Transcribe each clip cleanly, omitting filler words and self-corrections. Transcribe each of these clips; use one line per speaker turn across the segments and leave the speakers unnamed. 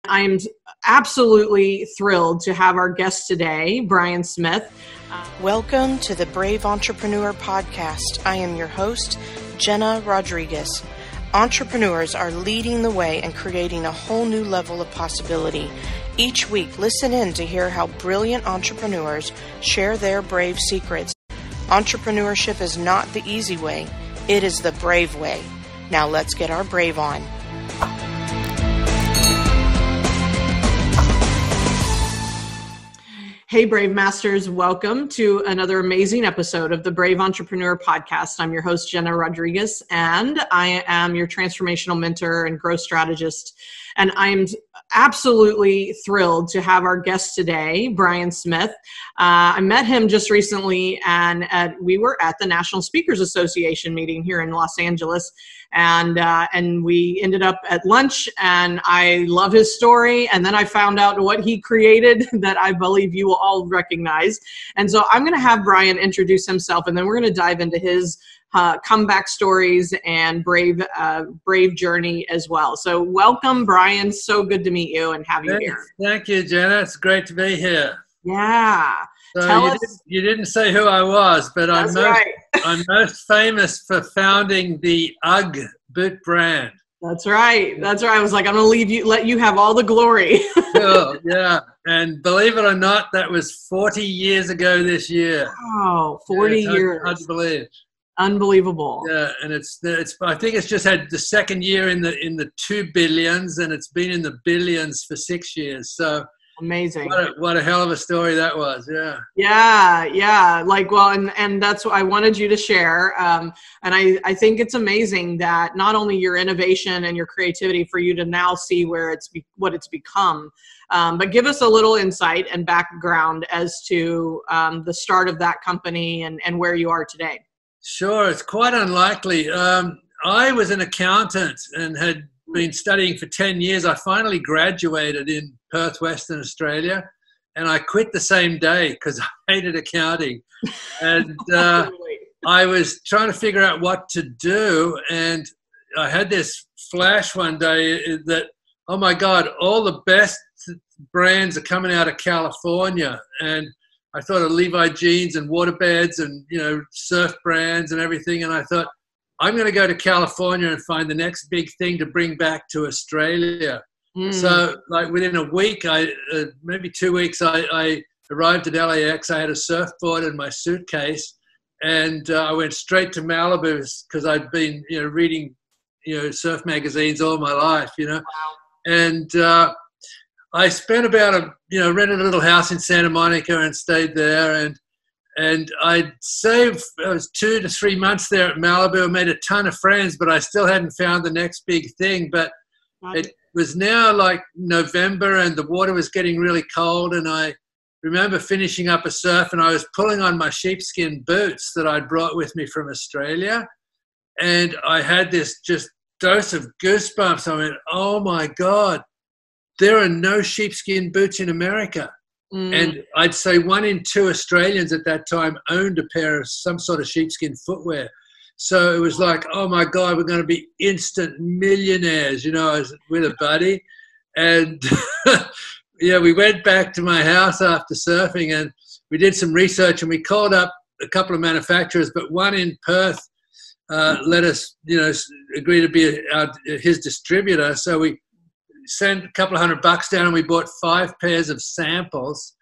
I'm absolutely thrilled to have our guest today, Brian Smith.
Welcome to the Brave Entrepreneur Podcast. I am your host, Jena Rodriguez. Entrepreneurs are leading the way and creating a whole new level of possibility. Each week, listen in to hear how brilliant entrepreneurs share their brave secrets. Entrepreneurship is not the easy way. It is the brave way. Now let's get our brave on.
Hey, Brave Masters, welcome to another amazing episode of the Brave Entrepreneur Podcast. I'm your host, Jena Rodriguez, and I am your transformational mentor and growth strategist. And I'm absolutely thrilled to have our guest today, Brian Smith. I met him just recently, and we were at the National Speakers Association meeting here in Los Angeles. And we ended up at lunch, and I love his story. And then I found out what he created that I believe you will all recognize. And so I'm going to have Brian introduce himself, and then we're going to dive into his comeback stories and brave journey as well. So welcome, Brian. So good to meet you and have you here.
Thank you, Jena. It's great to be here.
Yeah.
So you didn't say who I was, but I'm most famous for founding the UGG boot brand.
That's right. That's right. I was like, I'm going to let you have all the glory.
Sure, yeah. And believe it or not, that was 40 years ago this year.
Wow, 40 years.
Hard to believe.
Unbelievable.
Yeah, and it's. I think it's just had the second year in the 2 billions, and it's been in the billions for 6 years. So
amazing.
What a hell of a story that was. Yeah.
Yeah. Like, well, and that's what I wanted you to share. And I think it's amazing that not only your innovation and your creativity for you to now see what it's become, but give us a little insight and background as to the start of that company and where you are today.
Sure, it's quite unlikely. I was an accountant and had been studying for 10 years. I finally graduated in Perth, Western Australia, and I quit the same day because I hated accounting. And I was trying to figure out what to do, and I had this flash one day that, oh my God, all the best brands are coming out of California. And I thought of Levi jeans and waterbeds and, surf brands and everything. And I thought, I'm going to go to California and find the next big thing to bring back to Australia. So like within a week, maybe 2 weeks, I arrived at LAX. I had a surfboard and my suitcase, and I went straight to Malibu because I'd been, reading, surf magazines all my life, Wow. And I spent about rented a little house in Santa Monica and stayed there, and I'd saved, I was 2 to 3 months there at Malibu. I made a ton of friends, but I still hadn't found the next big thing. But it was now like November and the water was getting really cold, and I remember finishing up a surf and I was pulling on my sheepskin boots that I'd brought with me from Australia, and I had this just dose of goosebumps. I went, oh my God, there are no sheepskin boots in America. And I'd say 1 in 2 Australians at that time owned a pair of some sort of sheepskin footwear. So it was like, oh my God, we're going to be instant millionaires. I was with a buddy, and we went back to my house after surfing, and we did some research, and we called up a couple of manufacturers, but one in Perth let us, agree to be his distributor. So we sent a couple of $100 down, and we bought 5 pairs of samples,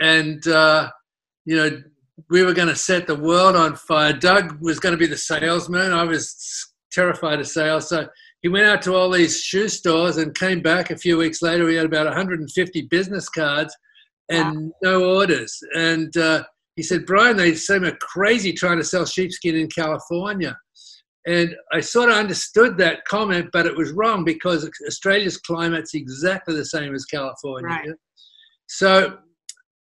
and we were going to set the world on fire. Doug was going to be the salesman. I was terrified of sales, so he went out to all these shoe stores and came back a few weeks later. We had about 150 business cards and no orders. And he said, Brian, they seem crazy trying to sell sheepskin in California. And I sort of understood that comment, but it was wrong because Australia's climate's exactly the same as California.
Right.
So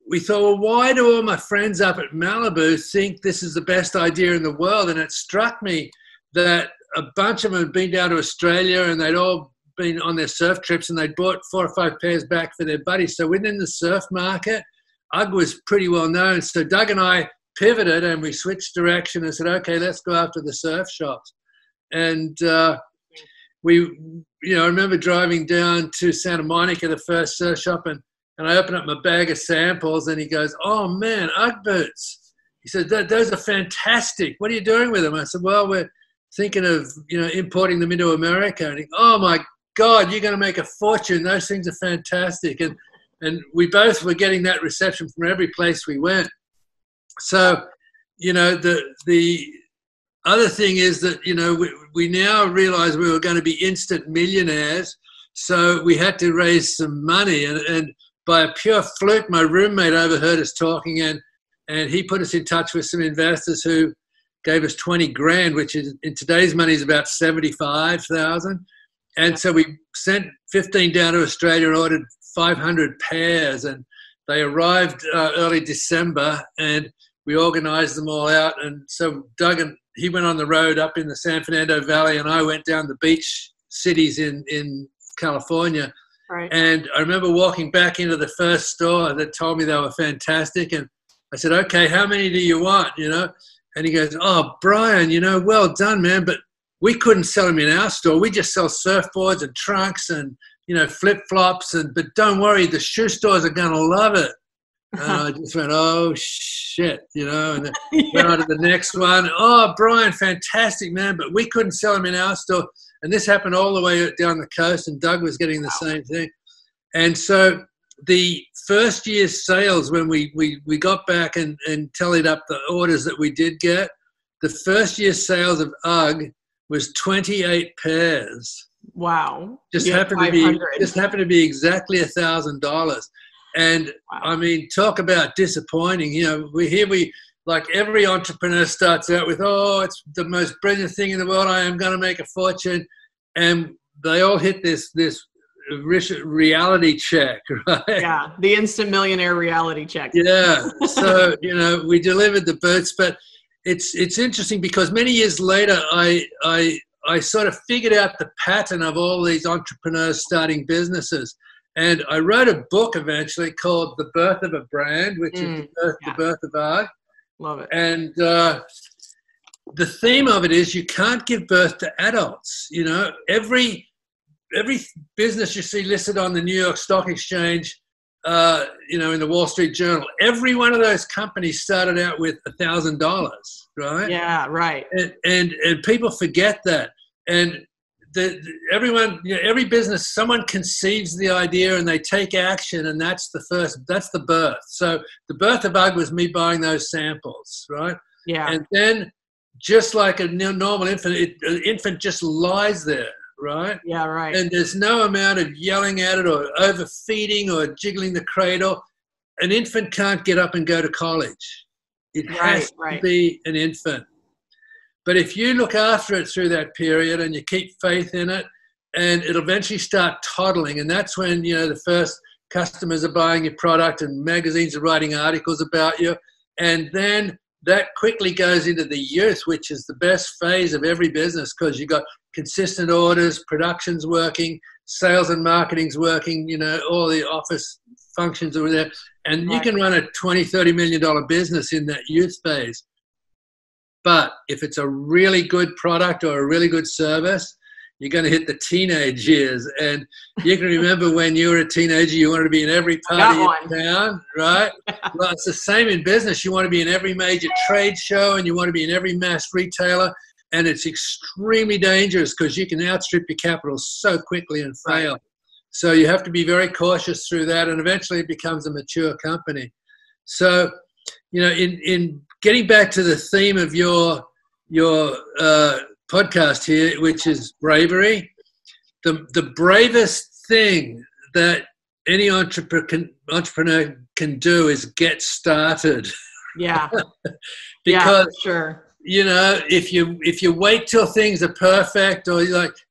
we thought, well, why do all my friends up at Malibu think this is the best idea in the world? And it struck me that a bunch of them had been down to Australia and they'd all been on their surf trips and they'd bought 4 or 5 pairs back for their buddies. So within the surf market, UGG was pretty well known. So Doug and I pivoted and we switched direction and said, okay, let's go after the surf shops. And we I remember driving down to Santa Monica, the first surf shop, and I opened up my bag of samples, and he goes, "Oh man, UGG boots." He said, "Those are fantastic. What are you doing with them?" I said, "Well, we're thinking of, importing them into America." And he, "Oh my God, you're going to make a fortune. Those things are fantastic." And we both were getting that reception from every place we went. So, the other thing is that, we now realized we were going to be instant millionaires. So we had to raise some money. And by a pure fluke, my roommate overheard us talking, and he put us in touch with some investors who gave us 20 grand, which is in today's money is about 75,000. And so we sent 15 down to Australia and ordered 500 pairs, and they arrived early December, and we organized them all out. And so Doug, he went on the road up in the San Fernando Valley, and I went down the beach cities in California.
Right.
And I remember walking back into the first store that told me they were fantastic, and I said, "Okay, how many do you want?" And he goes, "Oh, Brian, well done, man, but we couldn't sell them in our store. We just sell surfboards and trunks and flip-flops, but don't worry, the shoe stores are going to love it." And I just went, "Oh, shit," and then went on to the next one. "Oh, Brian, fantastic, man, but we couldn't sell them in our store." And this happened all the way down the coast, and Doug was getting the same thing. And so the first year's sales, when we got back and tallied up the orders that we did get, the first year's sales of UGG was 28 pairs.
Wow.
Just happened to be exactly $1,000. And wow. I mean, talk about disappointing. We like every entrepreneur starts out with, "Oh, it's the most brilliant thing in the world. I am going to make a fortune." And they all hit this reality check, right?
Yeah, the instant millionaire reality check.
Yeah. So, we delivered the boots, but it's interesting because many years later, I sort of figured out the pattern of all these entrepreneurs starting businesses. And I wrote a book eventually called The Birth of a Brand, which is the birth of UGG.
Love it.
And the theme of it is you can't give birth to adults. Every business you see listed on the New York Stock Exchange, in the Wall Street Journal, every one of those companies started out with $1,000, right?
Yeah, right.
And people forget that. And every business, someone conceives the idea and they take action, and that's the birth. So the birth of UGG was me buying those samples, right?
Yeah.
And then just like a normal infant, an infant just lies there, right?
Yeah, right.
And there's no amount of yelling at it or overfeeding or jiggling the cradle. An infant can't get up and go to college. It has to be an infant. But if you look after it through that period and you keep faith in it, and it'll eventually start toddling, and that's when, the first customers are buying your product and magazines are writing articles about you. And then that quickly goes into the youth, which is the best phase of every business because you've got consistent orders, production's working, sales and marketing's working, all the office functions are there. And you can run a $20, $30 million business in that youth phase. But if it's a really good product or a really good service, you're going to hit the teenage years. And you can remember when you were a teenager, you wanted to be in every party in town, right? Well, it's the same in business. You want to be in every major trade show and you want to be in every mass retailer. And it's extremely dangerous because you can outstrip your capital so quickly and fail. Right. So you have to be very cautious through that, and eventually it becomes a mature company. So, in getting back to the theme of your podcast here, which is bravery, the bravest thing that any entrepreneur can do is get started.
Yeah.
Because
for sure.
If you wait till things are perfect, or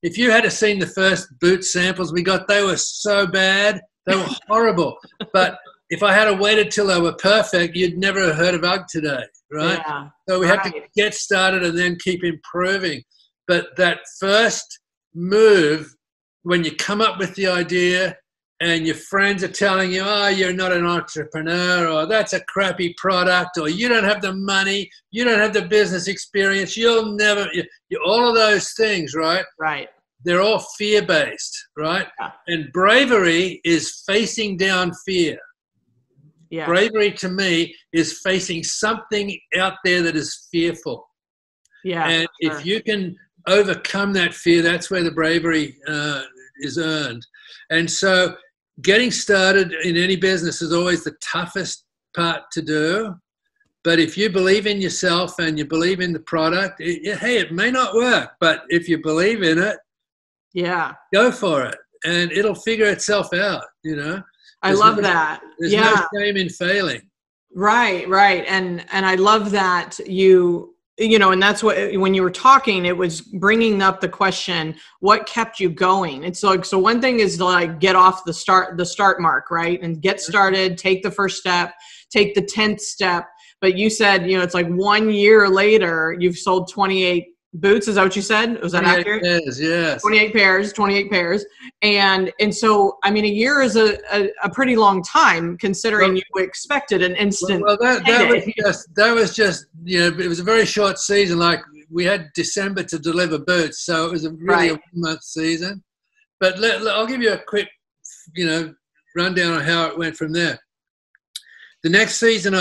if you had seen the first boot samples we got, they were so bad, they were horrible. But if I had waited till they were perfect, you'd never have heard of UGG today, right?
Yeah,
so we have to get started and then keep improving. But that first move, when you come up with the idea and your friends are telling you, "Oh, you're not an entrepreneur," or "That's a crappy product," or "You don't have the money, you don't have the business experience, you'll never," all of those things, right?
Right.
they're all fear-based, right?
Yeah.
And bravery is facing down fear.
Yeah.
Bravery to me is facing something out there that is fearful.
Yeah.
And
Sure.
if you can overcome that fear, that's where the bravery is earned. And so getting started in any business is always the toughest part to do. But if you believe in yourself and you believe in the product, hey, it may not work, but if you believe in it,
yeah,
go for it, and it'll figure itself out. You know,
I love that.
There's no shame in failing.
Right, right, and I love that you know, and that's what, when you were talking, it was bringing up the question, what kept you going? It's like, so one thing is to like get off the start mark, right, and get started, take the first step, take the 10th step. But you said, you know, it's like 1 year later, you've sold 28 boots. Is that what you said? Was that accurate?
Pairs, yes.
28 pairs. And so, I mean, a year is a pretty long time considering you expected an instant.
Well, that was just, you know, it was a very short season. Like we had December to deliver boots. So it was really a 1 month season. But I'll give you a quick, you know, rundown on how it went from there. The next season,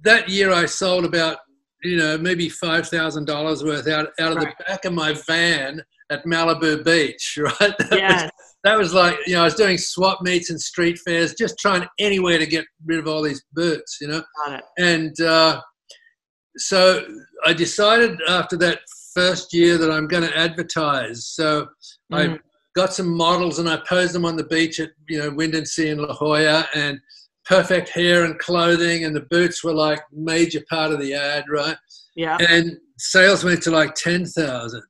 that year I sold about, you know, maybe $5,000 worth out of the back of my van at Malibu Beach, right? That was like, you know, I was doing swap meets and street fairs, just trying anywhere to get rid of all these boots, you know.
Got it.
And so I decided after that first year that I'm going to advertise. So I got some models and I posed them on the beach at, you know, Wind and Sea in La Jolla, and perfect hair and clothing, and the boots were like major part of the ad, right?
Yeah.
And sales went to like 10,000.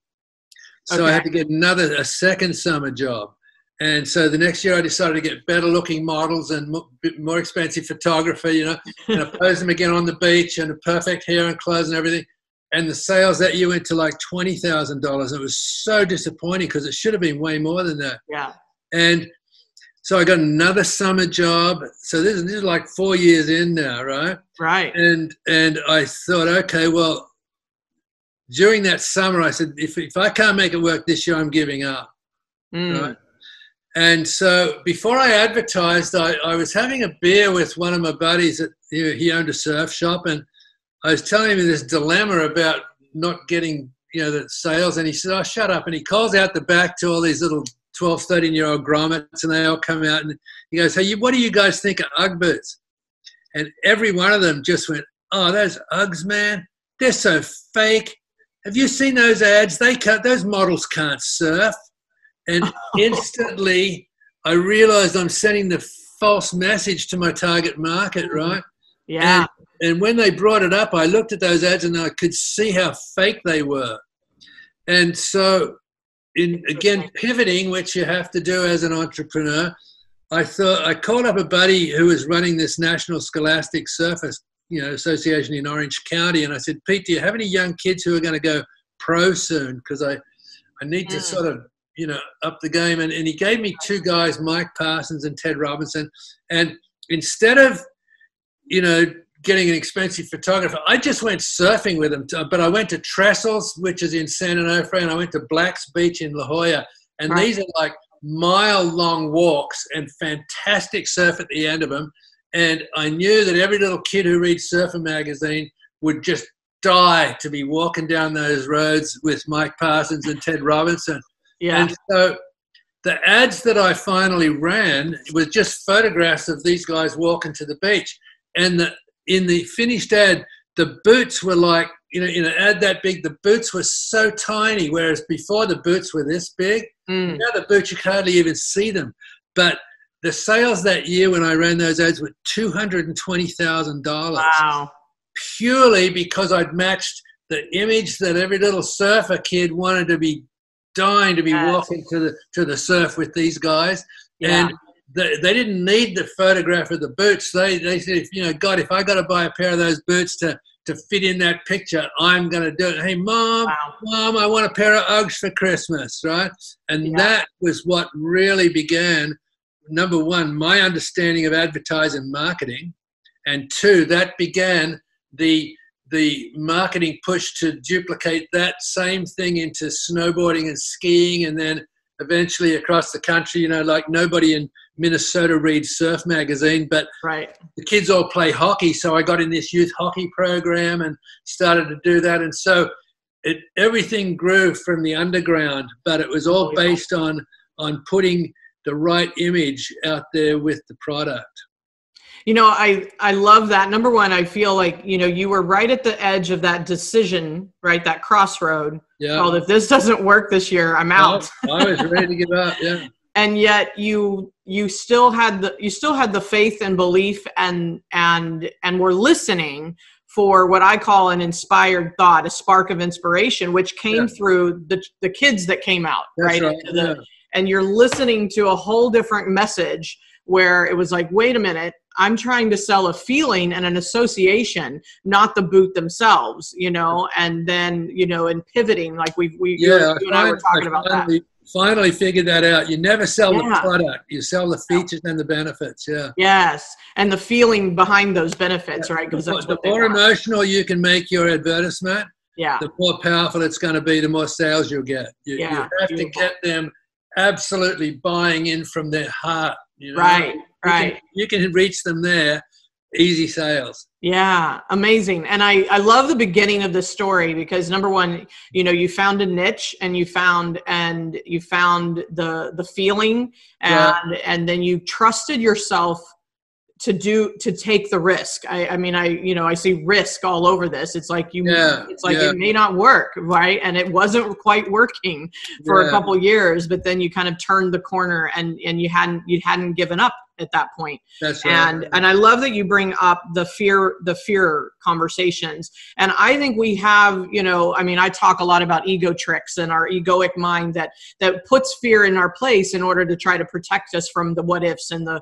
So I had to get a second summer job. And so the next year I decided to get better looking models and more expensive photography, you know, and I posed them again on the beach and perfect hair and clothes and everything. And the sales that year went to like $20,000. It was so disappointing because it should have been way more than that.
Yeah.
And so I got another summer job. So this is like 4 years in now, right?
Right.
And I thought, okay, well, during that summer, I said, if I can't make it work this year, I'm giving up. Right? And so before I advertised, I was having a beer with one of my buddies. He owned a surf shop, and I was telling him this dilemma about not getting, you know, the sales. And he said, oh, shut up. And he calls out the back to all these little 12, 13-year-old grommets, and they all come out, and he goes, hey, what do you guys think of UGG boots? And every one of them just went, oh, those UGGs, man, they're so fake. Have you seen those ads? Those models can't surf. And instantly I realized I'm sending the false message to my target market, right?
Yeah.
And when they brought it up, I looked at those ads and I could see how fake they were. And so, again, pivoting, which you have to do as an entrepreneur, I called up a buddy who was running this National Scholastic Surfer, you know, Association in Orange County, and I said, Pete, do you have any young kids who are going to go pro soon? Because I need to sort of, you know, up the game. And he gave me two guys, Mike Parsons and Ted Robinson. And instead of, you know, getting an expensive photographer, I just went surfing with them. But I went to Trestles, which is in San Onofre, and I went to Black's Beach in La Jolla. And these are like mile-long walks and fantastic surf at the end of them. And I knew that every little kid who reads Surfer Magazine would just die to be walking down those roads with Mike Parsons and Ted Robinson. Yeah. And so the ads that I finally ran was just photographs of these guys walking to the beach. And in the finished ad, the boots were like, you know, in an ad that big, the boots were so tiny, whereas before the boots were this big. Now the boots, you can hardly even see them. But the sales that year when I ran those ads were $220,000. Wow. Purely because I'd matched the image that every little surfer kid wanted to be dying to be walking to the surf with these guys. Yeah. And they didn't need the photograph of the boots. They said, you know, God, if I got to buy a pair of those boots to fit in that picture, I'm going to do it. Hey, Mom, I want a pair of Uggs for Christmas, right? And that was what really began, number one, my understanding of advertising marketing, and two, that began the the marketing push to duplicate that same thing into snowboarding and skiing, and then eventually across the country, like nobody in Minnesota reads Surf Magazine, but
right.
the kids all play hockey. So I got in this youth hockey program and started to do that. And so everything grew from the underground, but it was all based on putting the right image out there with the product.
I love that. Number one, I feel like, you were right at the edge of that decision, right? That crossroad.
Yeah.
Called, if this doesn't work this year, I'm out.
I was ready to give up. Yeah.
And yet you still had the faith and belief and were listening for what I call an inspired thought, a spark of inspiration, which came through the kids that came out.
That's
right. And you're listening to a whole different message where it was like, wait a minute, I'm trying to sell a feeling and an association, not the boot themselves, and then, and pivoting, like you and I were talking about that.
Finally figured that out. You never sell the product, you sell the features and the benefits. Yeah.
Yes. And the feeling behind those benefits, right? Because
the more emotional you can make your advertisement, the more powerful it's going to be, the more sales you'll get. You have to get them absolutely buying in from their heart.
Right.
You can reach them there. Easy sales.
Yeah, amazing. And I love the beginning of the story because number one, you found a niche and you found the feeling and then you trusted yourself to take the risk. I see risk all over this. It's like it may not work, right? And it wasn't quite working for a couple years, but then you kind of turned the corner and you hadn't given up at that point.
That's right.
And I love that you bring up the fear conversations. And I think we have, I talk a lot about ego tricks and our egoic mind that puts fear in our place in order to try to protect us from the what ifs and the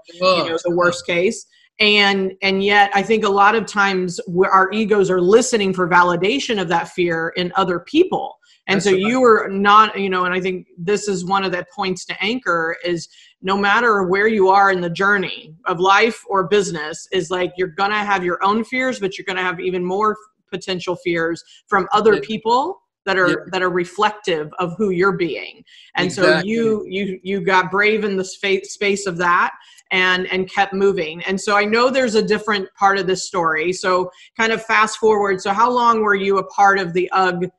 worst case. And yet I think a lot of times our egos are listening for validation of that fear in other people. And so you were not, and I think this is one of the points to anchor is no matter where you are in the journey of life or business is like, you're going to have your own fears, but you're going to have even more potential fears from other people that are reflective of who you're being. And so you got brave in the space of that and kept moving. And so I know there's a different part of this story. So kind of fast forward. So how long were you a part of the UGG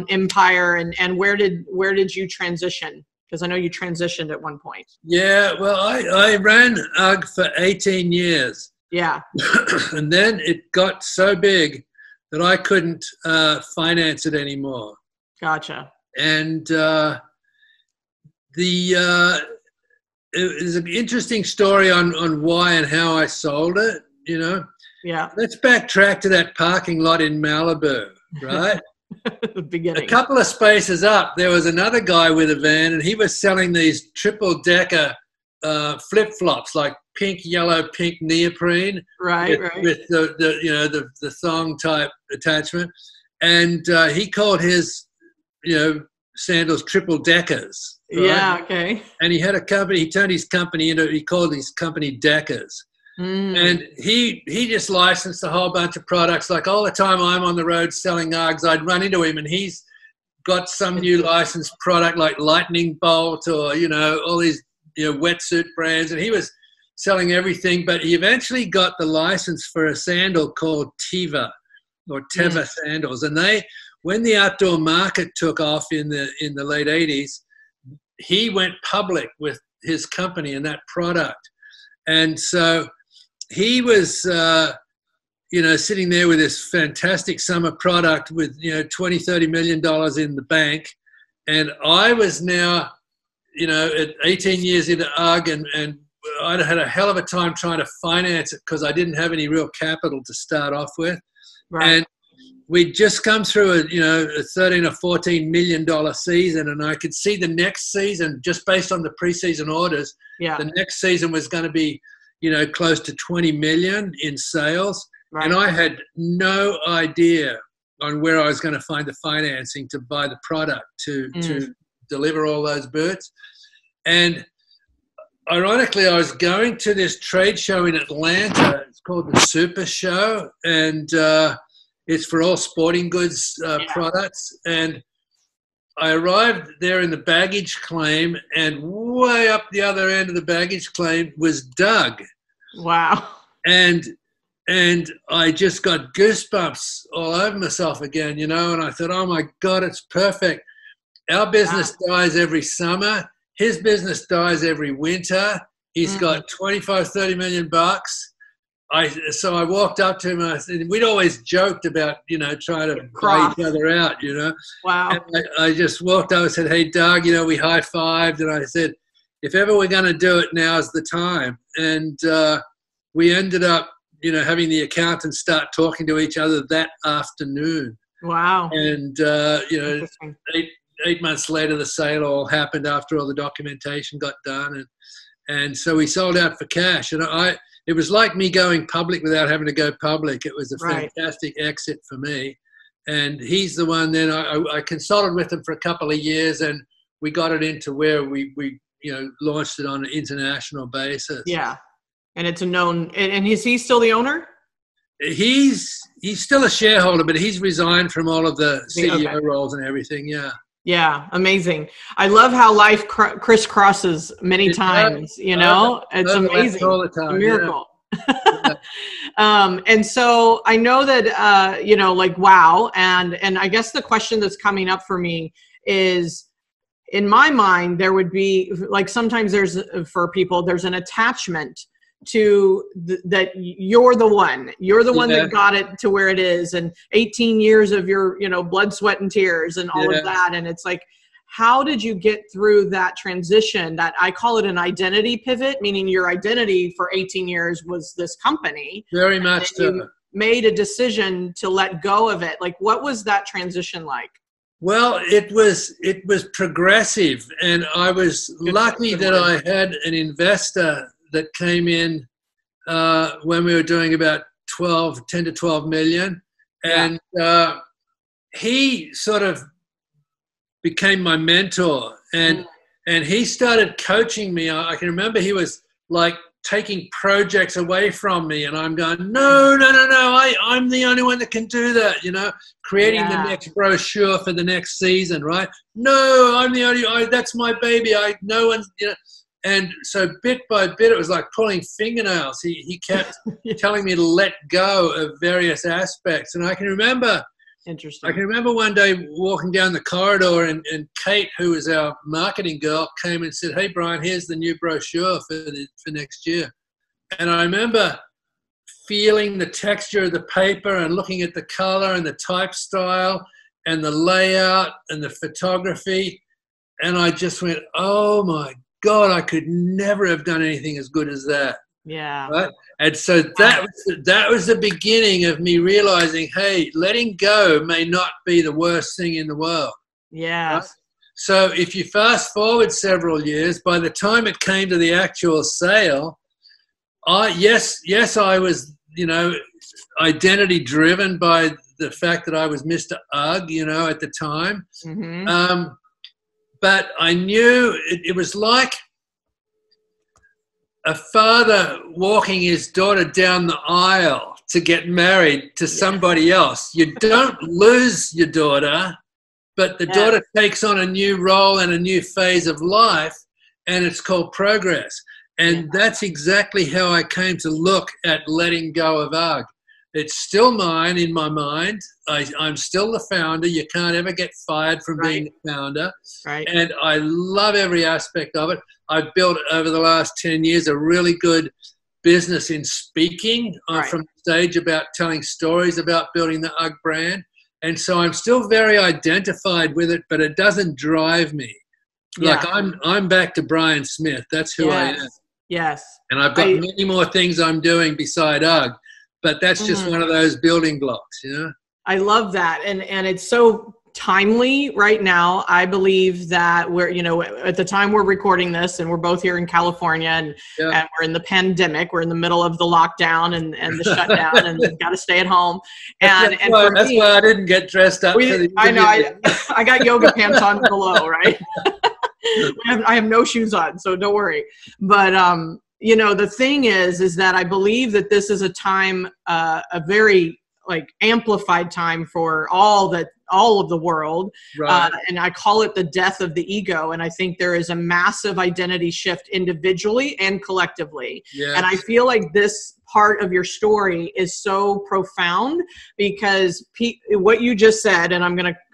empire and where did you transition? Because I know you transitioned at one point.
Yeah, well, I ran UGG for 18 years.
Yeah.
And then it got so big that I couldn't finance it anymore.
Gotcha.
And it is an interesting story on why and how I sold it,
Yeah.
Let's backtrack to that parking lot in Malibu, right?
The beginning.
A couple of spaces up, there was another guy with a van, and he was selling these triple-decker flip-flops, like pink, yellow, pink neoprene, with the thong type attachment, and he called his sandals triple deckers. Right?
Yeah, okay.
And he had a company. He turned his company into. He called his company Deckers. And he just licensed a whole bunch of products. Like all the time I'm on the road selling UGGs, I'd run into him and he's got some new licensed product like Lightning Bolt or, all these, wetsuit brands. And he was selling everything, but he eventually got the license for a sandal called Teva sandals. And when the outdoor market took off in the late 80s, he went public with his company and that product. And so he was, sitting there with this fantastic summer product with, $20-30 million in the bank. And I was now, at 18 years into UGG and I'd had a hell of a time trying to finance it because I didn't have any real capital to start off with. Right. And we'd just come through a $13 or $14 million season, and I could see the next season, just based on the preseason orders, the next season was going to be, close to 20 million in sales. Right. And I had no idea on where I was going to find the financing to buy the product to deliver all those boots. And ironically, I was going to this trade show in Atlanta. It's called the Super Show. And It's for all sporting goods products. And I arrived there in the baggage claim, and way up the other end of the baggage claim was Doug.
Wow.
And I just got goosebumps all over myself again, you know, and I thought, oh my God, it's perfect. Our business dies every summer. His business dies every winter. He's got 25, 30 million bucks. So I walked up to him and I said, we'd always joked about, you know, trying to buy each other out, you know.
Wow.
And I just walked up and said, hey, Doug, you know, we high-fived, and I said, if ever we're going to do it, now's the time. And we ended up, you know, having the accountants start talking to each other that afternoon.
Wow.
And, you know, 8 months later, the sale all happened after all the documentation got done. And so we sold out for cash. And it was like me going public without having to go public. It was a fantastic exit for me. And he's the one then I consulted with him for a couple of years, and we got it into where we you know, launched it on an international basis.
Yeah. And it's a known, and is he still the owner?
He's still a shareholder, but he's resigned from all of the CEO roles and everything. Yeah.
Yeah. Amazing. I love how life crisscrosses many times, you know, it's amazing.
All the time.
A miracle.
Yeah.
And so I know that, you know, like, wow. And I guess the question that's coming up for me is, in my mind, there would be like, sometimes for people, there's an attachment to that you're the one that got it to where it is, and 18 years of your, you know, blood, sweat, and tears and all of that. And it's like, how did you get through that transition? That I call it an identity pivot, meaning your identity for 18 years was this company.
Very much so.
You made a decision to let go of it. Like, what was that transition like?
Well, it was progressive, and I was lucky that I had an investor that came in when we were doing about 10 to 12 million. And he sort of became my mentor, and he started coaching me. I can remember he was like taking projects away from me, and I'm going, no, I'm the only one that can do that, you know, creating the next brochure for the next season, right? No, I'm the only, that's my baby. No one's, you know. And so bit by bit, it was like pulling fingernails. He kept telling me to let go of various aspects. And I can remember one day walking down the corridor, and Kate, who was our marketing girl, came and said, hey, Brian, here's the new brochure for next year. And I remember feeling the texture of the paper and looking at the color and the type style and the layout and the photography. And I just went, oh, my God, I could never have done anything as good as that.
Yeah.
Right? And so that was the beginning of me realizing, hey, letting go may not be the worst thing in the world.
Yeah.
Right? So if you fast forward several years, by the time it came to the actual sale, I was, you know, identity driven by the fact that I was Mr. UGG, you know, at the time. Mm-hmm. But I knew it was like a father walking his daughter down the aisle to get married to somebody else. You don't lose your daughter, but the daughter takes on a new role and a new phase of life, and it's called progress. And that's exactly how I came to look at letting go of UGG. It's still mine in my mind. I'm still the founder. You can't ever get fired from being the founder. Right. And I love every aspect of it. I've built over the last 10 years a really good business in speaking from the stage about telling stories about building the UGG brand. And so I'm still very identified with it, but it doesn't drive me. Like I'm back to Brian Smith. That's who I am.
Yes.
And I've got many more things I'm doing beside UGG. But that's just one of those building blocks, you know?
I love that. And it's so timely right now. I believe that we're, you know, at the time we're recording this, and we're both here in California, and we're in the pandemic. We're in the middle of the lockdown and the shutdown, and we've got to stay at home. And
that's why I didn't get dressed up.
I know. I got yoga pants on below, right? I have no shoes on, so don't worry. But, you know, the thing is that I believe that this is a time, a very like amplified time for all of the world.
Right.
And I call it the death of the ego. And I think there is a massive identity shift individually and collectively.
Yes.
And I feel like this part of your story is so profound because what you just said, and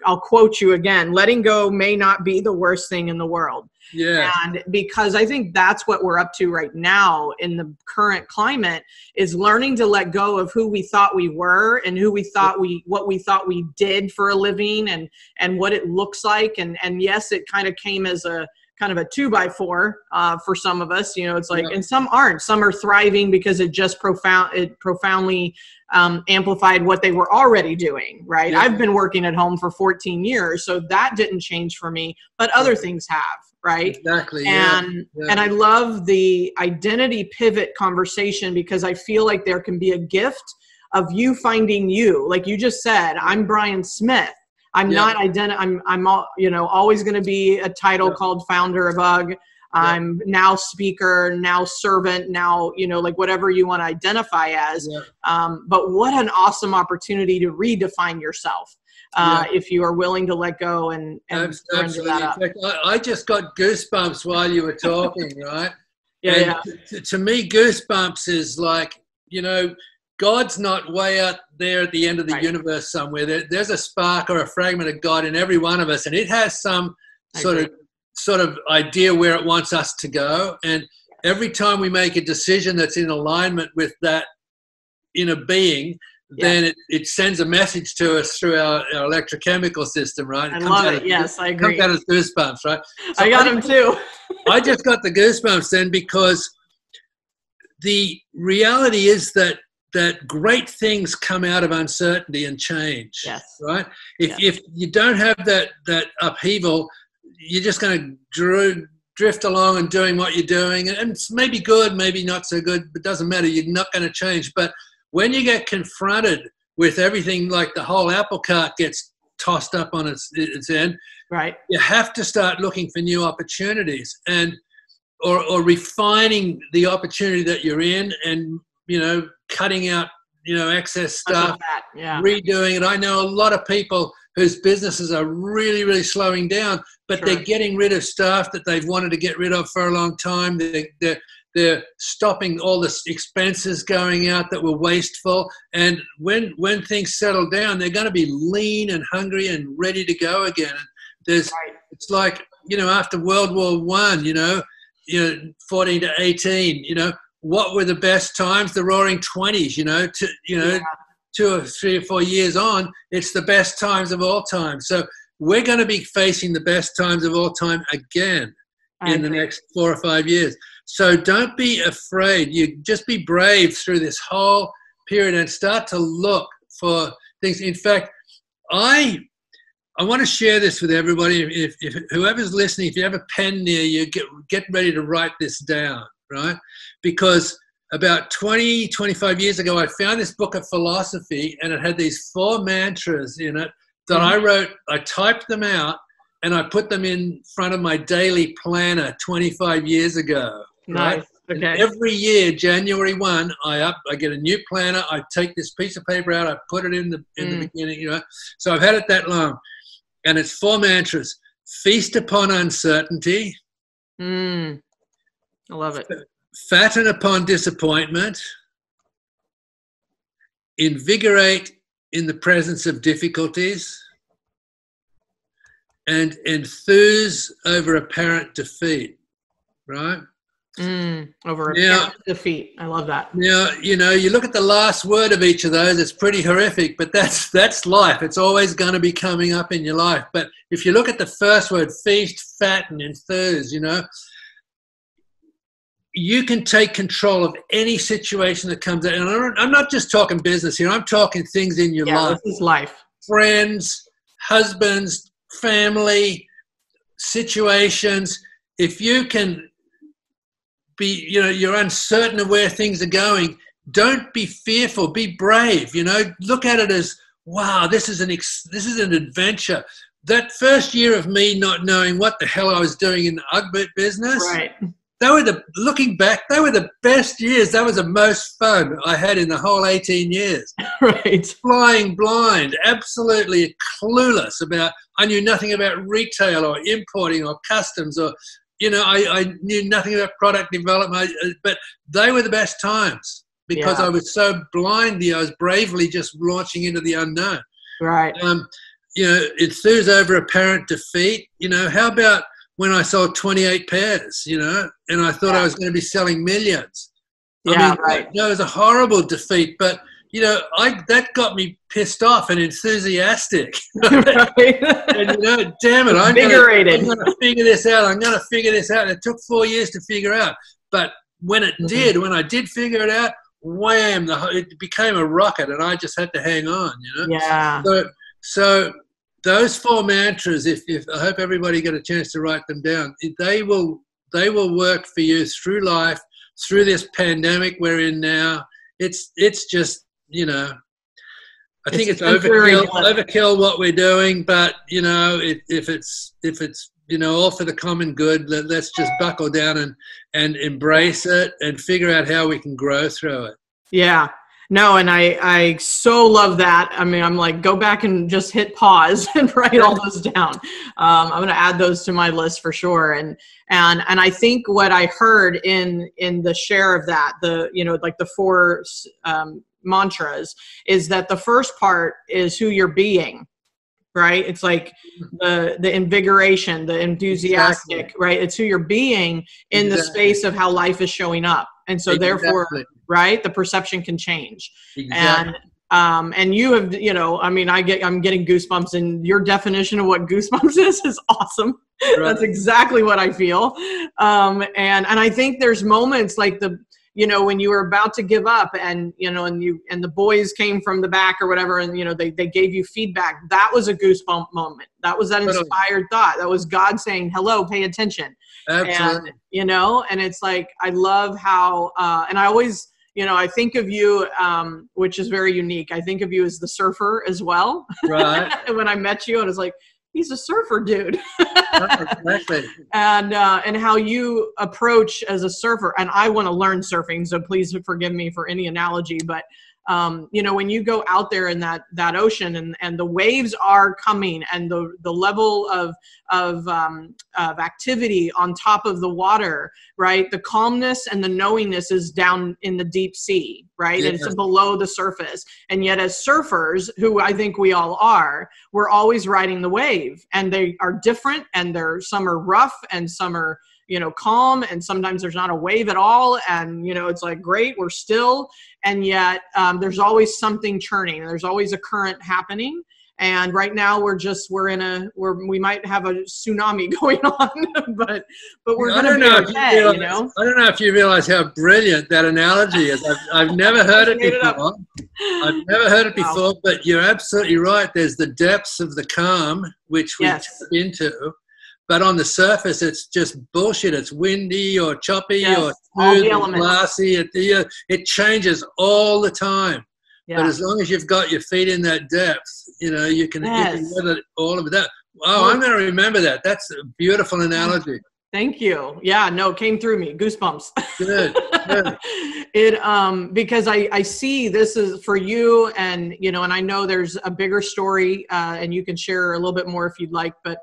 I'll quote you again, letting go may not be the worst thing in the world.
Yeah.
And because I think that's what we're up to right now in the current climate is learning to let go of who we thought we were and what we thought we did for a living and what it looks like. And yes, it kind of came as a kind of a 2x4 for some of us, it's like, and some aren't. Some are thriving because it just profoundly amplified what they were already doing, right? Yeah. I've been working at home for 14 years, so that didn't change for me, but other things have, right?
Exactly.
And I love the identity pivot conversation because I feel like there can be a gift of you finding you. Like you just said, I'm Brian Smith. I'm not I'm always going to be a title called founder of UGG. I'm now speaker, now servant, now, like whatever you want to identify as. But what an awesome opportunity to redefine yourself if you are willing to let go and surrender that up.
In fact, I just got goosebumps while you were talking, right? To me, goosebumps is like, God's not way out there at the end of the universe somewhere. There's a spark or a fragment of God in every one of us, and it has some sort of idea where it wants us to go. And every time we make a decision that's in alignment with that inner being, then it sends a message to us through our electrochemical system, right?
I love it. Yes, I agree.
Comes out as goosebumps, right? So
I got them too.
I just got the goosebumps then because the reality is that great things come out of uncertainty and change, right? If you don't have that upheaval, you're just going to drift along and doing what you're doing. And it's maybe good, maybe not so good, but it doesn't matter. You're not going to change. But when you get confronted with everything, like the whole apple cart gets tossed up on its end,
right?
You have to start looking for new opportunities or refining the opportunity that you're in and, cutting out, excess stuff, redoing it. I know a lot of people whose businesses are really, really slowing down, but they're getting rid of stuff that they've wanted to get rid of for a long time. They're stopping all the expenses going out that were wasteful. And when things settle down, they're going to be lean and hungry and ready to go again. It's like, after World War I, 14 to 18, what were the best times? The Roaring 20s, 2 or 3 or 4 years on, it's the best times of all time. So we're going to be facing the best times of all time again in the next 4 or 5 years. So don't be afraid. You just be brave through this whole period and start to look for things. In fact, I want to share this with everybody. If whoever's listening, if you have a pen near you, get ready to write this down, right? Because about 20, 25 years ago, I found this book of philosophy, and it had these 4 mantras in it that I wrote. I typed them out, and I put them in front of my daily planner 25 years ago. Right?
Nice. Okay.
Every year, January 1, I get a new planner. I take this piece of paper out. I put it in the beginning. So I've had it that long, and it's 4 mantras: feast upon uncertainty.
I love it.
Fatten upon disappointment, invigorate in the presence of difficulties, and enthuse over apparent defeat, right?
Over apparent defeat. I love that.
Now, you look at the last word of each of those, it's pretty horrific, but that's life. It's always going to be coming up in your life. But if you look at the first word, feast, fatten, enthuse, you can take control of any situation that comes out. And I'm not just talking business here. I'm talking things in your life.
This is life.
Friends, husbands, family, situations. If you can be, you're uncertain of where things are going, don't be fearful. Be brave. Look at it as, wow, this is an adventure. That first year of me not knowing what the hell I was doing in the UGG business,
right?
looking back, they were the best years. That was the most fun I had in the whole 18 years.
Right.
Flying blind, absolutely clueless about, I knew nothing about retail or importing or customs or, I knew nothing about product development, but they were the best times because I was so blind. I was bravely just launching into the unknown.
Right.
Enthuse over apparent defeat. How about when I sold 28 pairs, and I thought I was going to be selling millions. Right. That was a horrible defeat, but, that got me pissed off and enthusiastic. Right. And, damn it, I'm going to figure this out. I'm going to figure this out. It took 4 years to figure out. But when when I did figure it out, wham, it became a rocket, and I just had to hang on,
Yeah.
So those 4 mantras, if I hope everybody got a chance to write them down, they will work for you through life, through this pandemic we're in now. It's just, I think it's overkill what we're doing, but if it's all for the common good, let's just buckle down and embrace it and figure out how we can grow through it.
Yeah. No, and I so love that. I mean, I'm like, go back and just hit pause and write all those down. I'm going to add those to my list for sure. And I think what I heard in the share of that, like the 4 mantras, is that the first part is who you're being, right? It's like the invigoration, the enthusiastic, right? It's who you're being in the space of how life is showing up. And so therefore, right, the perception can change. Exactly. And you have, I'm getting goosebumps, and your definition of what goosebumps is awesome. Right. That's exactly what I feel. And I think there's moments like when you were about to give up and the boys came from the back or whatever, and, they gave you feedback. That was a goosebump moment. That was that inspired thought. That was God saying, hello, pay attention. Absolutely. And, and it's like, I love how, and I always, I think of you, which is very unique. I think of you as the surfer as well. Right. And when I met you, I was like, he's a surfer dude. Exactly. And how you approach as a surfer, and I want to learn surfing, so please forgive me for any analogy, but when you go out there in that ocean and the waves are coming and the level of activity on top of the water, right? The calmness and the knowingness is down in the deep sea, right? Yeah. And it's below the surface. And yet as surfers, who I think we all are, we're always riding the wave, and they are different, and some are rough and some are calm, and sometimes there's not a wave at all. And, it's like, great, we're still. And yet there's always something churning, and there's always a current happening. And right now we might have a tsunami going on, but we're going to be okay, I
don't know if you realize how brilliant that analogy is. I've never heard it before. I've never heard it before, but you're absolutely right. There's the depths of the calm, which we tap into. But on the surface, it's just bullshit. It's windy or choppy or smooth or glassy. It changes all the time. Yeah. But as long as you've got your feet in that depth, you can weather all of that. Oh, I'm going to remember that. That's a beautiful analogy.
Thank you. Yeah, no, it came through me. Goosebumps. Good. Because I see this is for you, and, and I know there's a bigger story, and you can share a little bit more if you'd like, but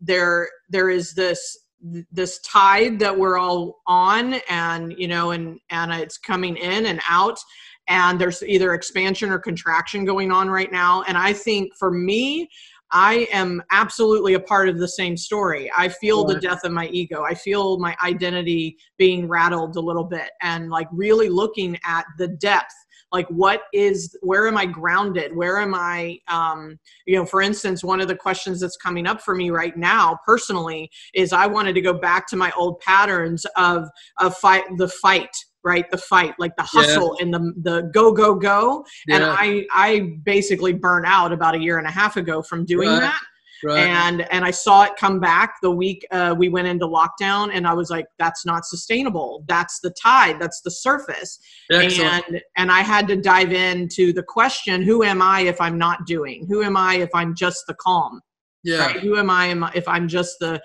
there is this tide that we're all on, and and it's coming in and out, and there's either expansion or contraction going on right now. And I think for me, I am absolutely a part of the same story. I feel the death of my ego. I feel my identity being rattled a little bit, and like really looking at the depth. Like, where am I grounded? Where am I, for instance, one of the questions that's coming up for me right now personally is I wanted to go back to my old patterns of the fight, right? The fight, like the hustle and the go, go, go. Yeah. And I basically burnt out about 1.5 years ago from doing that. Right. And I saw it come back the week we went into lockdown, and I was like, that's not sustainable. That's the tide. That's the surface. Excellent. And I had to dive into the question, who am I if I'm not doing? Who am I if I'm just the calm?
Yeah.
Right? Who am I if I'm just the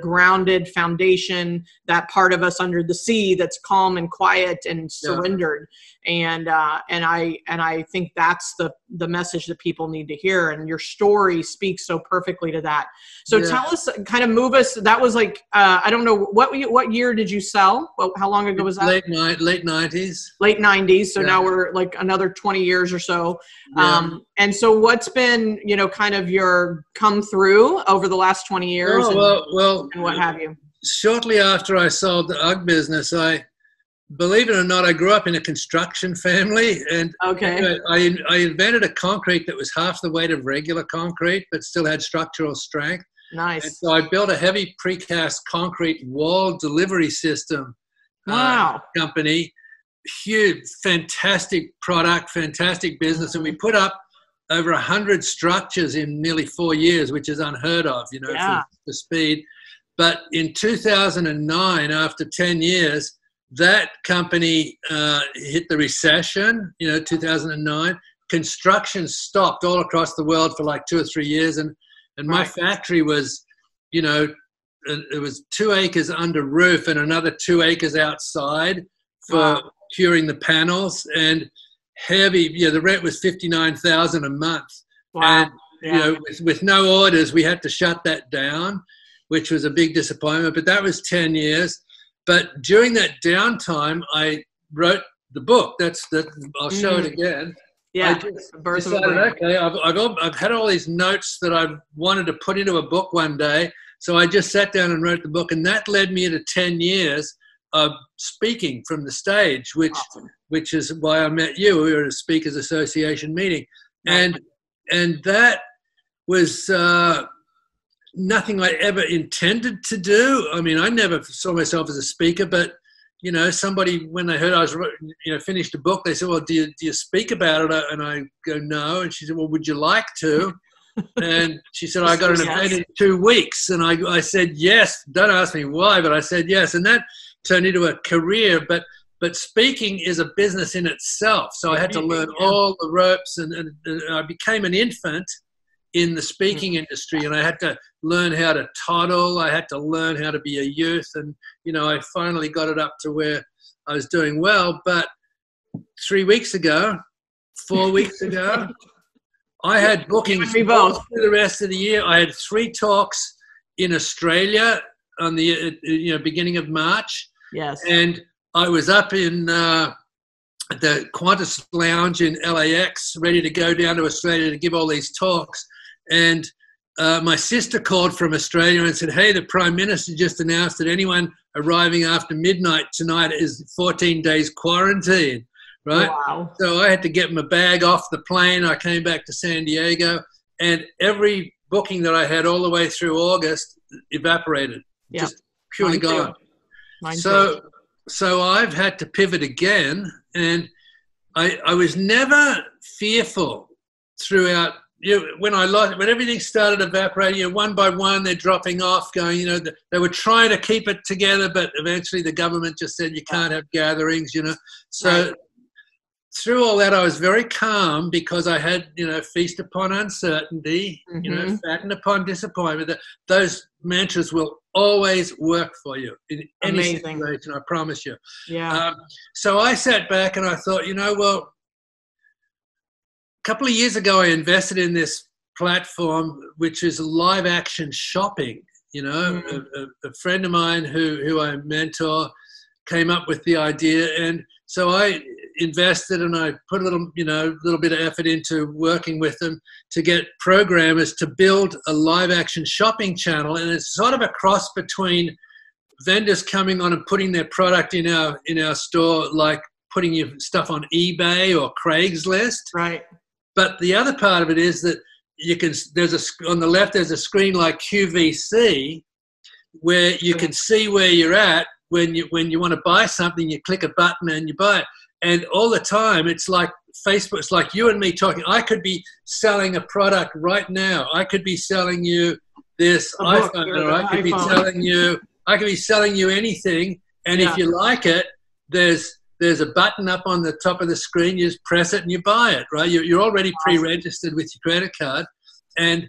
grounded foundation, that part of us under the sea that's calm and quiet and surrendered? And I think that's the message that people need to hear. And your story speaks so perfectly to that. So tell us, kind of move us. That was like, I don't know, what year did you sell? How long ago was that?
Late 90s.
Late 90s. So now we're like another 20 years or so. And so what's been, kind of your come through over the last 20 years and what have you?
Shortly after I sold the UGG business, believe it or not, I grew up in a construction family, and I invented a concrete that was half the weight of regular concrete, but still had structural strength.
Nice.
And so I built a heavy precast concrete wall delivery system company. Huge, fantastic product, fantastic business, and we put up over 100 structures in nearly 4 years, which is unheard of, for speed. But in 2009, after 10 years, that company hit the recession, 2009. Construction stopped all across the world for like 2 or 3 years. And my factory was, it was 2 acres under roof and another 2 acres outside for curing the panels, and heavy, the rent was $59,000 a month.
Wow.
And, with no orders, we had to shut that down, which was a big disappointment, but that was 10 years. But during that downtime, I wrote the book. I'll show it again.
Yeah.
I decided, I've had all these notes that I wanted to put into a book one day. So I just sat down and wrote the book, and that led me into 10 years of speaking from the stage, which is why I met you. We were at a Speakers Association meeting. And that was nothing I ever intended to do. I mean, I never saw myself as a speaker, but somebody, when they heard I was, finished a book, they said, well, do you speak about it? And I go, no. And she said, well, would you like to? And she said, I got an event in 2 weeks. And I said, yes. Don't ask me why, but I said yes. And that turned into a career. But speaking is a business in itself. So I had to learn all the ropes, and I became an infant in the speaking industry, and I had to learn how to toddle. I had to learn how to be a youth, and I finally got it up to where I was doing well. But 4 weeks ago, I had bookings for the rest of the year. I had 3 talks in Australia on the beginning of March.
Yes,
and I was up in the Qantas Lounge in LAX, ready to go down to Australia to give all these talks. And my sister called from Australia and said, hey, the Prime Minister just announced that anyone arriving after midnight tonight is 14 days quarantine, right?
Wow.
So I had to get my bag off the plane. I came back to San Diego, and every booking that I had all the way through August evaporated, just purely gone. So I've had to pivot again, and I was never fearful throughout. When everything started evaporating, one by one they're dropping off, going, they were trying to keep it together, but eventually the government just said you can't have gatherings, So through all that, I was very calm because I had, feast upon uncertainty, fatten upon disappointment. Those mantras will always work for you in any situation, I promise you.
Yeah.
So I sat back and I thought, a couple of years ago, I invested in this platform, which is live action shopping. A friend of mine who I mentor came up with the idea, and so I invested and I put a little bit of effort into working with them to get programmers to build a live action shopping channel. And it's sort of a cross between vendors coming on and putting their product in our store, like putting your stuff on eBay or Craigslist.
Right.
But the other part of it is that on the left, there's a screen like QVC where you can see where you're at when you want to buy something. You click a button and you buy it. And all the time, it's like Facebook. It's like you and me talking. I could be selling a product right now. I could be selling you this iPhone, or I could be selling you anything. And if you like it, there's a button up on the top of the screen. You just press it and you buy it, right? You're already pre-registered with your credit card. And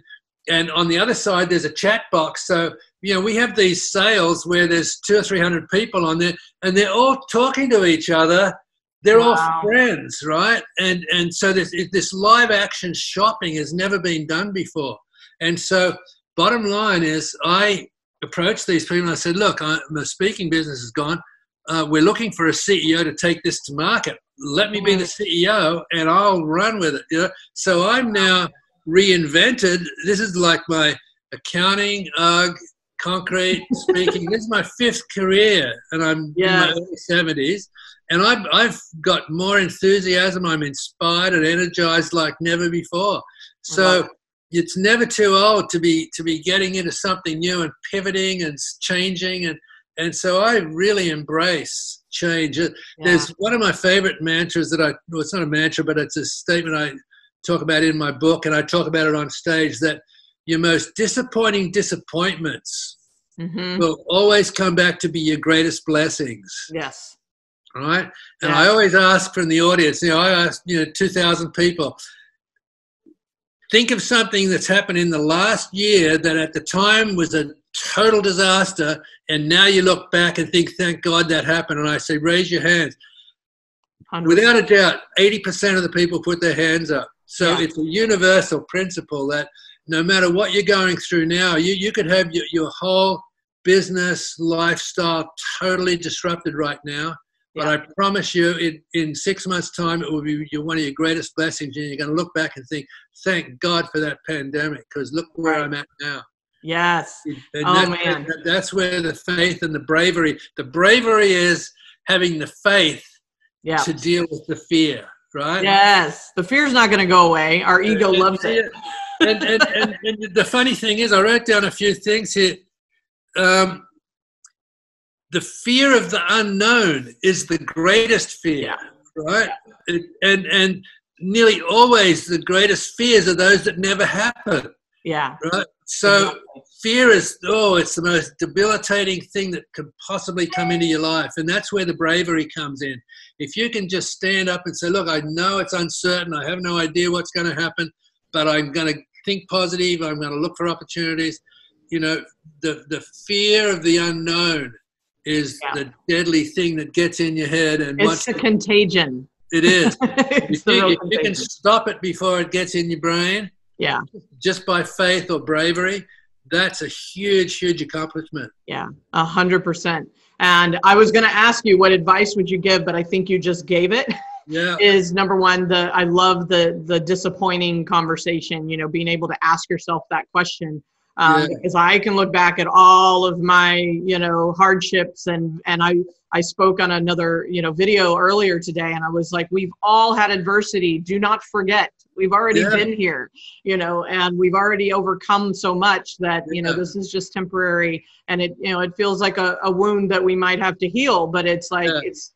and on the other side, there's a chat box. So, you know, we have these sales where there's 200 or 300 people on there, and they're all talking to each other. They're all friends, right? And so this live action shopping has never been done before. And so bottom line is, I approached these people and I said, look, my speaking business is gone. We're looking for a CEO to take this to market. Let me be the CEO and I'll run with it. You know? So I'm now reinvented. This is like my accounting, UGG, concrete, speaking. This is my 5th career, and I'm in my early 70s. And I've got more enthusiasm. I'm inspired and energized like never before. So it's never too old to be getting into something new and pivoting and changing. And so I really embrace change. There's one of my favorite mantras that well, it's not a mantra, but it's a statement I talk about in my book, and I talk about it on stage, that your most disappointing disappointments will always come back to be your greatest blessings.
Yes.
All right. And I always ask from the audience, you know, I ask, 2,000 people, think of something that's happened in the last year that at the time was a total disaster, and now you look back and think, thank God that happened. And I say, raise your hands. 100%. Without a doubt, 80% of the people put their hands up. So it's a universal principle that no matter what you're going through now, you could have your whole business lifestyle totally disrupted right now. But I promise you, in 6 months' time, it will be one of your greatest blessings. And you're going to look back and think, thank God for that pandemic, because look where I'm at now.
Yes.
And that's where the faith and the bravery is having the faith to deal with the fear, right?
Yes. The fear's not going to go away. Our ego loves it.
And the funny thing is, I wrote down a few things here. The fear of the unknown is the greatest fear, right? And nearly always the greatest fears are those that never happen.
Yeah.
Right? So fear is, it's the most debilitating thing that could possibly come into your life. And that's where the bravery comes in. If you can just stand up and say, look, I know it's uncertain. I have no idea what's going to happen, but I'm going to think positive. I'm going to look for opportunities. You know, the fear of the unknown is the deadly thing that gets in your head. And
it's a contagion.
It is. If you can stop it before it gets in your brain, just by faith or bravery, that's a huge, huge accomplishment.
Yeah, 100%. And I was going to ask you, what advice would you give? But I think you just gave it.
Yeah.
Is number one, I love the disappointing conversation, being able to ask yourself that question. Because I can look back at all of my, hardships, and I spoke on another, video earlier today, and I was like, we've all had adversity. Do not forget, we've already been here, and we've already overcome so much that, this is just temporary, and it feels like a wound that we might have to heal, but it's like,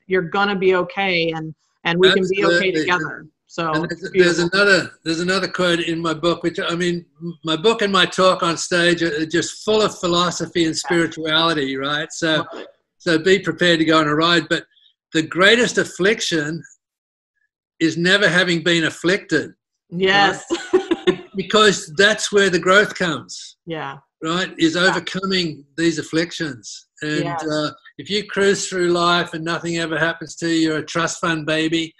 you're gonna be okay, and we can be okay together. So
there's another quote in my book, which, my book and my talk on stage are just full of philosophy and spirituality, right? So be prepared to go on a ride. But the greatest affliction is never having been afflicted.
Yes.
Right? Because that's where the growth comes.
Yeah.
Right? Is overcoming these afflictions. And if you cruise through life and nothing ever happens to you, you're a trust fund baby,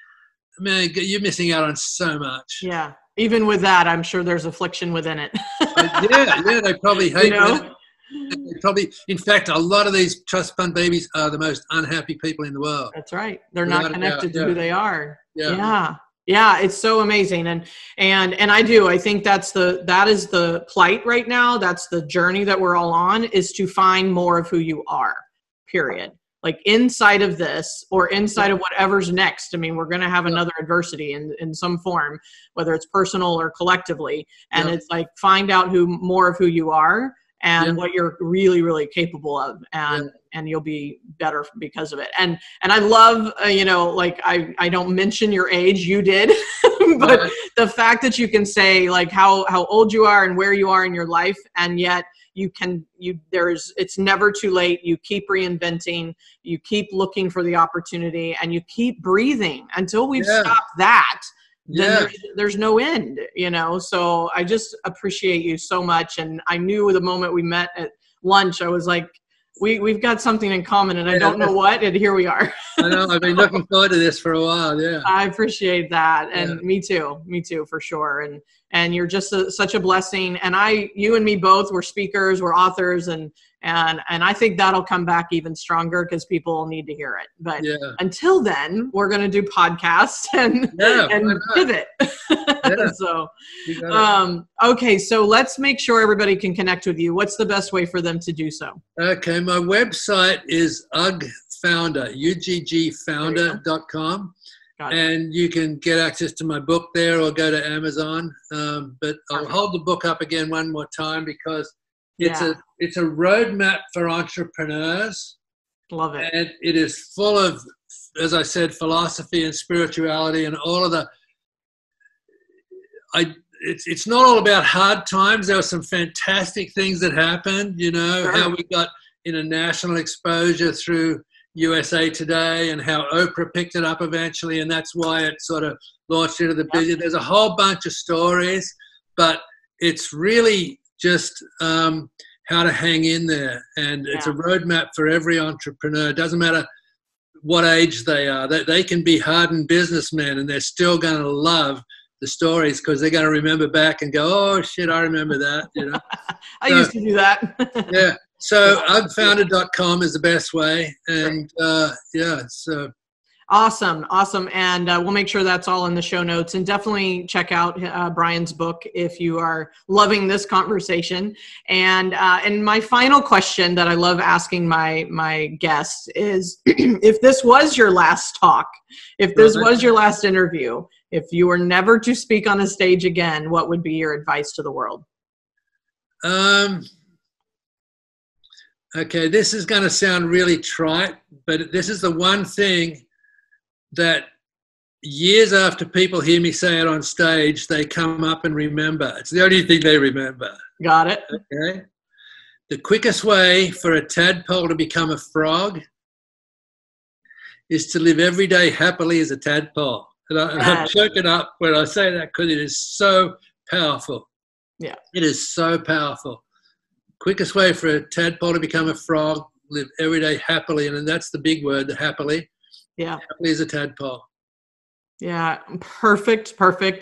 man, you're missing out on so much.
Yeah. Even with that, I'm sure there's affliction within it.
They probably hate it. In fact, a lot of these trust fund babies are the most unhappy people in the world.
That's right. They're not connected to who they are. Yeah, it's so amazing. And I think that is the plight right now. That's the journey that we're all on, is to find more of who you are, period. Like inside of this or inside of whatever's next. We're going to have another adversity in some form, whether it's personal or collectively. And it's like, find out more of who you are and what you're really, really capable of. And you'll be better because of it. And I love, I don't mention your age, you did, but the fact that you can say like how old you are and where you are in your life, and yet it's never too late. You keep reinventing, you keep looking for the opportunity, and you keep breathing until we've stopped that. then there's no end, you know? So I just appreciate you so much. And I knew the moment we met at lunch, I was like, we've got something in common, and I don't know what, and here we are.
I know, I've been looking forward to this for a while. Yeah.
I appreciate that. And me too, for sure. And you're just such a blessing. And you and me both, we're speakers, we're authors, and I think that'll come back even stronger because people need to hear it. But until then, we're going to do podcasts and pivot. So, okay. So let's make sure everybody can connect with you. What's the best way for them to do so?
Okay. My website is UGGfounder.com. And you can get access to my book there or go to Amazon. But I'll hold the book up again one more time because it's a roadmap for entrepreneurs.
Love it.
And it is full of, as I said, philosophy and spirituality and all of the. It's not all about hard times. There were some fantastic things that happened. You know how we got international exposure through USA Today and how Oprah picked it up eventually, and that's why it sort of launched into the business. There's a whole bunch of stories, but it's really just how to hang in there. And it's a roadmap for every entrepreneur. It doesn't matter what age they are. They can be hardened businessmen and they're still going to love the stories because they're going to remember back and go, oh, shit, I remember that. You know,
I used to do that.
Yeah. So UGGfounder.com is the best way. And so.
Awesome. And we'll make sure that's all in the show notes, and definitely check out Brian's book if you are loving this conversation. And my final question that I love asking my guests is, if this was your last talk, if this was your last interview, if you were never to speak on a stage again, what would be your advice to the world?
Okay, this is going to sound really trite, but this is the one thing that years after people hear me say it on stage, they come up and remember. It's the only thing they remember.
Got it.
Okay. The quickest way for a tadpole to become a frog is to live every day happily as a tadpole. And I'm choking up when I say that because it is so powerful.
Yeah. It
is so powerful. Quickest way for a tadpole to become a frog, live every day happily. And that's the big word, the happily.
Yeah.
Happily as a tadpole.
Yeah. Perfect.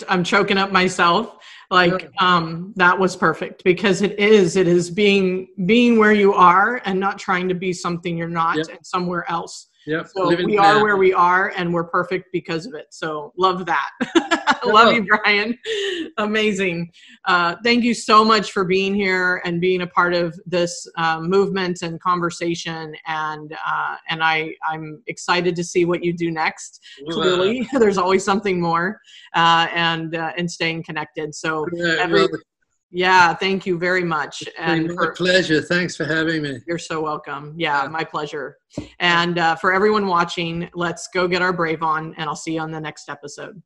I'm choking up myself. That was perfect because it is being where you are and not trying to be something you're not and somewhere else.
Yep.
So we are where we are and we're perfect because of it. So love that. Love you, Brian. Amazing. Thank you so much for being here and being a part of this movement and conversation. And I'm excited to see what you do next. Clearly, there's always something more and staying connected. So thank you very much.
And my pleasure. Thanks for having me.
You're so welcome. Yeah, my pleasure. And for everyone watching, let's go get our brave on, and I'll see you on the next episode.